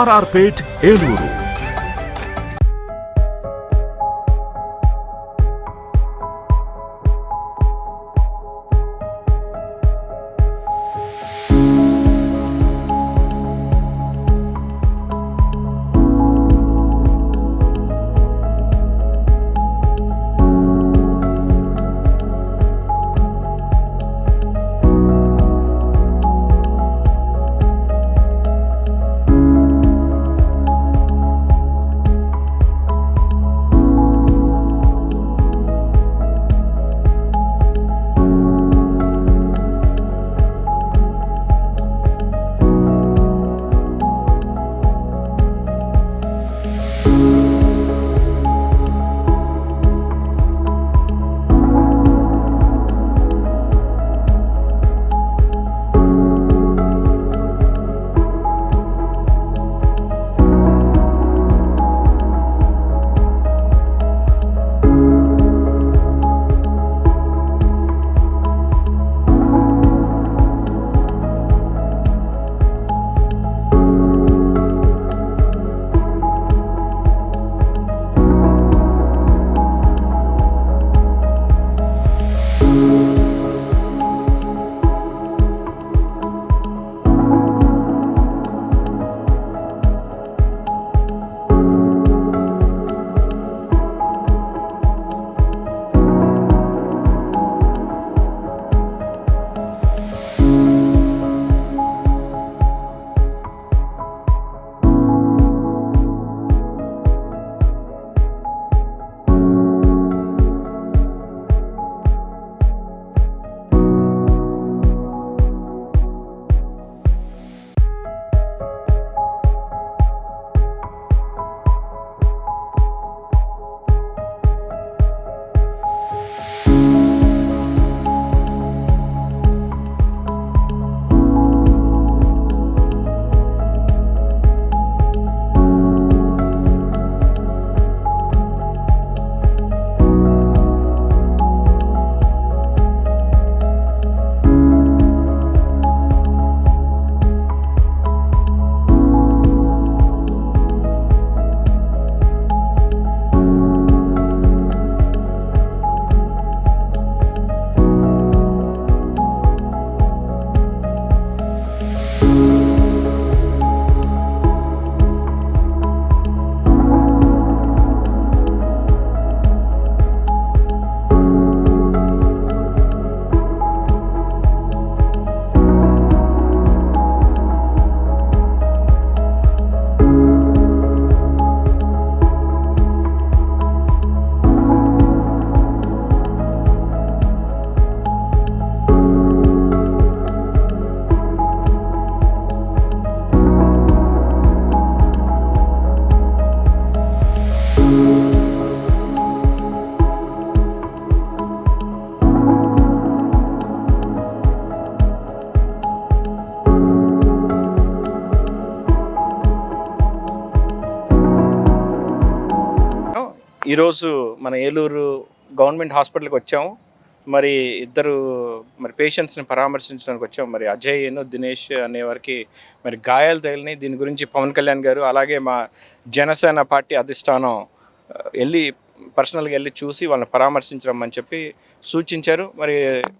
ఆర్ఆర్పేట్ ఏలూరు. ఈరోజు మన ఏలూరు గవర్నమెంట్ హాస్పిటల్కి వచ్చాము. మరి ఇద్దరు పేషెంట్స్ని పరామర్శించడానికి వచ్చాము. మరి అజయ్ దినేష్ అనే వారికి మరి గాయాలు తగిలినాయి. దీని గురించి పవన్ కళ్యాణ్ గారు అలాగే మా జనసేన పార్టీ అధిష్టానం పర్సనల్గా వెళ్ళి చూసి వాళ్ళని పరామర్శించమని చెప్పి సూచించారు. మరి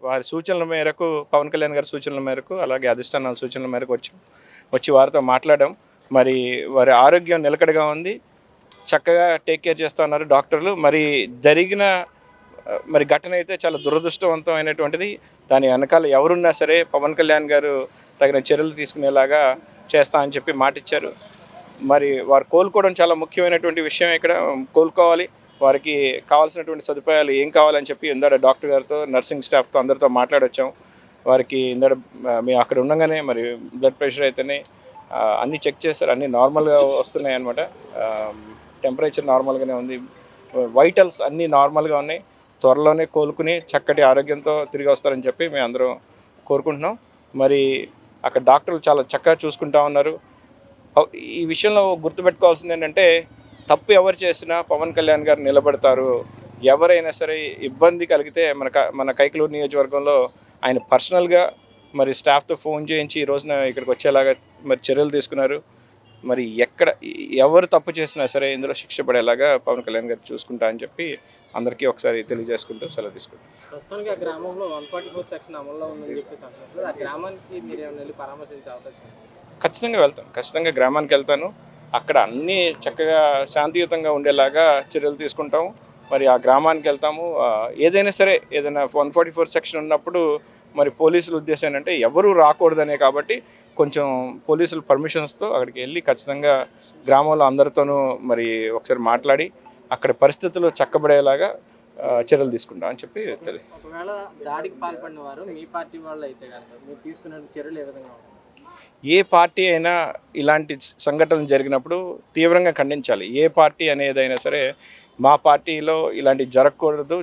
వారి సూచనల మేరకు, పవన్ కళ్యాణ్ గారి సూచనల మేరకు అలాగే అధిష్టానం సూచనల మేరకు వచ్చి వారితో మాట్లాడాం. మరి వారి ఆరోగ్యం నిలకడగా ఉంది, చక్కగా టేక్ కేర్ చేస్తూ ఉన్నారు డాక్టర్లు. మరి జరిగిన ఘటన అయితే చాలా దురదృష్టవంతమైనటువంటిది. దాని వెనకాల ఎవరున్నా సరే పవన్ కళ్యాణ్ గారు తగిన చర్యలు తీసుకునేలాగా చేస్తా అని చెప్పి మాటిచ్చారు. మరి వారు కోలుకోవడం చాలా ముఖ్యమైనటువంటి విషయం. ఇక్కడ కోలుకోవాలి, వారికి కావాల్సినటువంటి సదుపాయాలు ఏం కావాలని చెప్పి ఇందాక డాక్టర్ గారితో, నర్సింగ్ స్టాఫ్తో అందరితో మాట్లాడొచ్చాం. వారికి ఇందాక మేము అక్కడ ఉండగానే మరి బ్లడ్ ప్రెషర్ అయితేనే అన్నీ చెక్ చేశారు, అన్నీ నార్మల్గా వస్తున్నాయి అన్నమాట. టెంపరేచర్ నార్మల్గానే ఉంది, వైటల్స్ అన్నీ నార్మల్గా ఉన్నాయి. త్వరలోనే కోలుకుని చక్కటి ఆరోగ్యంతో తిరిగి వస్తారని చెప్పి మేము అందరం కోరుకుంటున్నాం. మరి అక్కడ డాక్టర్లు చాలా చక్కగా చూసుకుంటా ఉన్నారు. ఈ విషయంలో గుర్తుపెట్టుకోవాల్సింది ఏంటంటే, తప్పు ఎవరు చేసినా పవన్ కళ్యాణ్ గారు నిలబడతారు. ఎవరైనా సరే ఇబ్బంది కలిగితే మన కైకలూరు నియోజకవర్గంలో ఆయన పర్సనల్గా మరి స్టాఫ్తో ఫోన్ చేయించి ఈ రోజున ఇక్కడికి వచ్చేలాగా మరి చర్యలు తీసుకున్నారు. మరి ఎవరు తప్పు చేసినా సరే ఇందులో శిక్ష పడేలాగా పవన్ కళ్యాణ్ గారు చూసుకుంటా అని చెప్పి అందరికీ ఒకసారి తెలియజేసుకుంటూ సెలవు తీసుకుంటాం. ప్రస్తుతానికి ఆ గ్రామంలో 144 సెక్షన్ అమల్లో ఉందని చెప్పేసి అంటున్నారు. ఆ గ్రామానికి మీరు ఏమైనా వెళ్ళి పరామర్శించే అవకాశం ఉంది? ఖచ్చితంగా వెళ్తాను, ఖచ్చితంగా గ్రామానికి వెళ్తాను. అక్కడ అన్నీ చక్కగా శాంతియుతంగా ఉండేలాగా చర్యలు తీసుకుంటాము. మరి ఆ గ్రామానికి వెళ్తాము. ఏదైనా సరే ఏదైనా 144 సెక్షన్ ఉన్నప్పుడు మరి పోలీసుల ఉద్దేశం ఏంటంటే ఎవరూ రాకూడదనే, కాబట్టి కొంచెం పోలీసుల పర్మిషన్స్తో అక్కడికి వెళ్ళి ఖచ్చితంగా గ్రామంలో అందరితోనూ మరి ఒకసారి మాట్లాడి అక్కడ పరిస్థితులు చక్కబడేలాగా చర్యలు తీసుకుంటాం అని చెప్పి తెలియదు. ఒకవేళ దాడికి పాల్పడిన వారు మీ పార్టీ వాళ్ళు అయితే కనుక మీరు తీసుకునే చర్యలు ఏ విధంగా ఉంటాయి? ఏ పార్టీ అయినా ఇలాంటి సంఘటనలు జరిగినప్పుడు తీవ్రంగా ఖండించాలి. ఏ పార్టీ అనేదైనా సరే మా పార్టీలో ఇలాంటివి జరగకూడదు,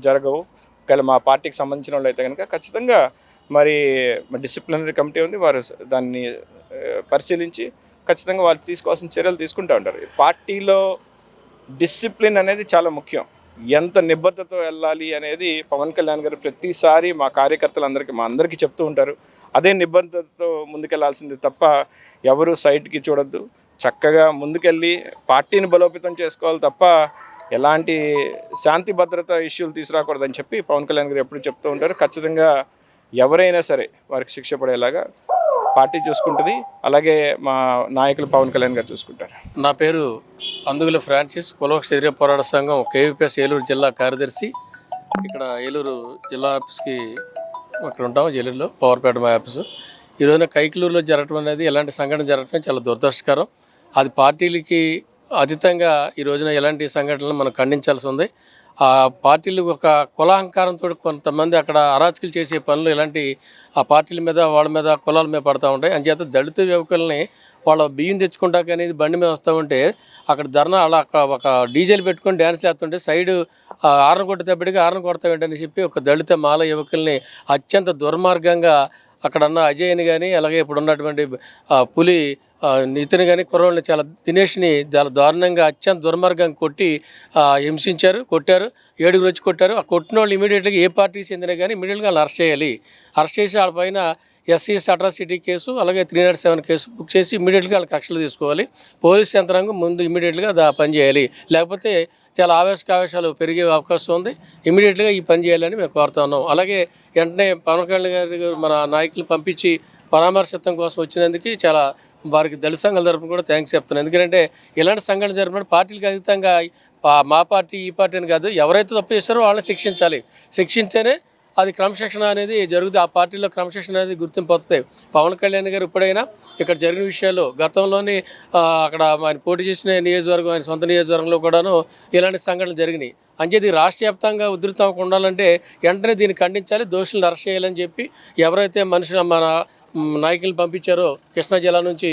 జరగవు. కానీ మా పార్టీకి సంబంధించిన వాళ్ళు అయితే కనుక ఖచ్చితంగా మరి డిసిప్లినరీ కమిటీ ఉంది, వారు దాన్ని పరిశీలించి ఖచ్చితంగా వాళ్ళు తీసుకోవాల్సిన చర్యలు తీసుకుంటూ ఉంటారు. పార్టీలో డిసిప్లిన్ అనేది చాలా ముఖ్యం. ఎంత నిబద్ధతతో వెళ్ళాలి అనేది పవన్ కళ్యాణ్ గారు ప్రతిసారి మా కార్యకర్తలందరికీ మా అందరికీ చెప్తూ ఉంటారు. అదే నిబద్ధతతో ముందుకెళ్లాల్సింది తప్ప ఎవరు సైడ్కి చూడొద్దు. చక్కగా ముందుకెళ్ళి పార్టీని బలోపేతం చేసుకోవాలి తప్ప ఎలాంటి శాంతి భద్రత ఇష్యూలు తీసుకురాకూడదని చెప్పి పవన్ కళ్యాణ్ గారు ఎప్పుడు చెప్తూ ఉంటారు. ఖచ్చితంగా ఎవరైనా సరే వారికి శిక్ష పడేలాగా పార్టీ చూసుకుంటుంది. అలాగే మా నాయకులు పవన్ కళ్యాణ్ గారు చూసుకుంటారు. నా పేరు అందుగుల ఫ్రాన్సిస్, కులవక్ష క్షత్రియ పోరాట సంఘం కేవీపీఎస్ ఏలూరు జిల్లా కార్యదర్శి. ఇక్కడ ఏలూరు జిల్లా ఆఫీస్కి అక్కడ ఉంటాము, ఏలూరులో పవర్పేట మా ఆఫీసు. ఈరోజున కైకలూరులో జరగడం అనేది ఎలాంటి సంఘటన జరగడం చాలా దురదృష్టకరం. అది పార్టీలకి అతీతంగా ఈ రోజున ఎలాంటి సంఘటనలు మనం ఖండించాల్సి ఉంది. ఆ పార్టీలు ఒక కులాహంకారంతో కొంతమంది అక్కడ అరాచకులు చేసే పనులు ఇలాంటి ఆ పార్టీల మీద వాళ్ళ మీద కులాల మీద పడుతూ ఉంటాయి. అంచేత దళిత యువకుల్ని వాళ్ళ బియ్యం తెచ్చుకుంటాక అనేది బండి మీద వస్తూ ఉంటే అక్కడ ధర్నా అలా ఒక డీజేలు పెట్టుకొని డ్యాన్స్ చేస్తుంటే సైడు ఆరణ కొట్టేటప్పటికి ఆరణ కొడతామేంటని చెప్పి ఒక దళిత మాల యువకుల్ని అత్యంత దుర్మార్గంగా అక్కడ ఉన్న అజయ్ని కానీ అలాగే ఇప్పుడు ఉన్నటువంటి పులి ఇతని కానీ కుర్రోళ్ళని చాలా దినేష్ని చాలా దారుణంగా అత్యంత దుర్మార్గంగా కొట్టారు. 7 వచ్చి కొట్టారు. ఆ కొట్టిన వాళ్ళు ఇమీడియట్గా ఏ పార్టీకి చెందినా కానీ ఇమీడియట్గా వాళ్ళు అరెస్ట్ చేయాలి. అరెస్ట్ చేసి వాళ్ళ పైన ఎస్సీఎస్ అట్రాసిటీ కేసు అలాగే 307 కేసు బుక్ చేసి ఇమీడియట్గా వాళ్ళకి కక్షలు తీసుకోవాలి. పోలీస్ యంత్రాంగం ముందు ఇమీడియట్గా పని చేయాలి. లేకపోతే చాలా ఆవేశాలు పెరిగే అవకాశం ఉంది. ఇమీడియట్గా ఈ పని చేయాలని మేము కోరుతా ఉన్నాం. అలాగే వెంటనే పవన్ కళ్యాణ్ గారు మన నాయకులు పంపించి పరామర్శితం కోసం వచ్చినందుకు చాలా వారికి దళిత సంఘాల తరపున కూడా థ్యాంక్స్ చెప్తున్నాను. ఎందుకంటే ఇలాంటి సంఘటన జరిగినప్పుడు పార్టీలకు అతీతంగా మా పార్టీ ఈ పార్టీ అని కాదు, ఎవరైతే తప్పు చేస్తారో వాళ్ళని శిక్షించాలి. శిక్షించేనే అది క్రమశిక్షణ అనేది జరుగుతుంది. ఆ పార్టీలో క్రమశిక్షణ అనేది గుర్తింపు వస్తుంది. పవన్ కళ్యాణ్ గారు ఇప్పుడైనా ఇక్కడ జరిగిన విషయాల్లో గతంలోని అక్కడ ఆయన పోటీ చేసిన నియోజకవర్గం ఆయన సొంత నియోజకవర్గంలో కూడాను ఇలాంటి సంఘటనలు జరిగినాయి. అంచేది రాష్ట్ర వ్యాప్తంగా ఉధృతం ఉండాలంటే వెంటనే దీన్ని ఖండించాలి, దోషులను అరెస్ట్ చేయాలని చెప్పి ఎవరైతే మన నాయకులను పంపించారో కృష్ణా జిల్లా నుంచి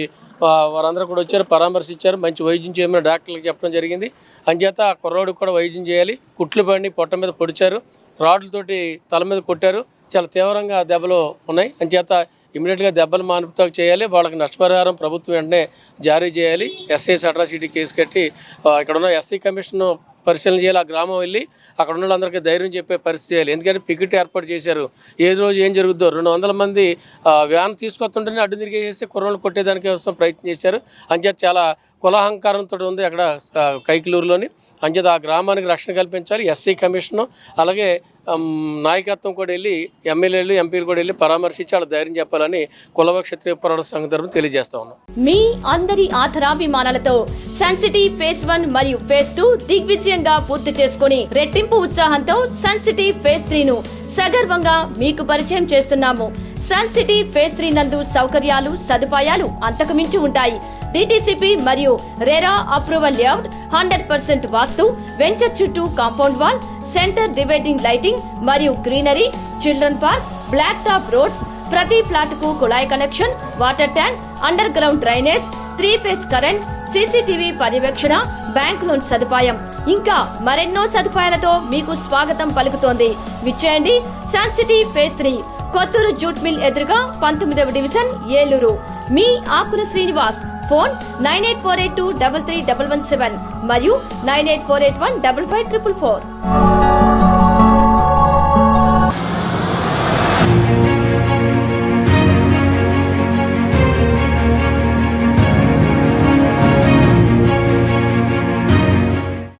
వారందరూ కూడా వచ్చారు, పరామర్శించారు, మంచి వైద్యం చేయమని డాక్టర్లకు చెప్పడం జరిగింది. అంచేత ఆ కుర్రోడికి కూడా వైద్యం చేయాలి. కుట్లు పడి పొట్ట మీద పొడిచారు, రాడ్లతోటి తల మీద కొట్టారు, చాలా తీవ్రంగా దెబ్బలు ఉన్నాయి. అంచేత ఇమీడియట్గా దెబ్బలు మానుపుతాకు చేయాలి. వాళ్ళకి నష్టపరిహారం ప్రభుత్వం వెంటనే జారీ చేయాలి. ఎస్ఐఎస్ అట్రాసిటీ కేసు కట్టి ఇక్కడ ఉన్న ఎస్సీ కమిషన్ పరిశీలన చేయాలి. ఆ గ్రామం వెళ్ళి అక్కడ ఉన్న వాళ్ళందరికీ ధైర్యం చెప్పే పరిస్థితి చేయాలి. ఎందుకంటే పికెట్ ఏర్పాటు చేశారు. ఏ రోజు ఏం జరుగుద్దో 200 మంది వ్యాన్ తీసుకొస్తుంటేనే అడ్డు తిరిగేసి కుర్రలు కొట్టేదానికి కోసం ప్రయత్నం చేశారు. అంచేత చాలా కులాహంకారంతో ఉంది అక్కడ కైకలూరులోని. అంచేత ఆ గ్రామానికి రక్షణ కల్పించాలి. ఎస్సీ కమిషను అలాగే నాయకత్వం కూడా వెళ్ళి ఎమ్మెల్యేలు ఎంపీలు కూడా వెళ్ళి పరామర్శించి వాళ్ళ ధైర్యం చెప్పాలని కులవ క్షత్రియ పోరాట సంఘం తరపున తెలియజేస్తా ఉన్నాం. మీ అందరి ఆధారాభిమానాలతో సన్ సిటీ ఫేజ్ 1 మరియు ఫేజ్ 2 దిగ్విజయంగా పూర్తి చేసుకుని రెట్టింపు ఉత్సాహంతో సన్ సిటీ ఫేజ్ 3 ను సగర్వంగా మీకు పరిచయం చేస్తున్నాము. సన్ సిటీ ఫేజ్ 3 నందు సౌకర్యాలు సదుపాయాలు అంతకుమించి ఉంటాయి. డిటిసిపి మరియు RERA approval layout, 100% vastu, venture చుట్టూ compound wall, centre dividing lighting మరియు greenery, children park, black top roads, ప్రతి ఫ్లాట్ కు కుళాయి connection, water tank, underground drainage, 3 phase current, CCTV పర్యవేక్షణ, బ్యాంక్ లోన్ సదుపాయం ఇంకా మరెన్నో సదుపాయాలతో మీకు స్వాగతం పలుకుతోంది. విచ్చేయండి sun city phase 3, Kotturu jute mill ఎదురుగా 19వ డివిజన్, ఏలూరు. మీ ఆకుల శ్రీనివాస్. ఫోన్ 9848233117 మరియు 9848155544.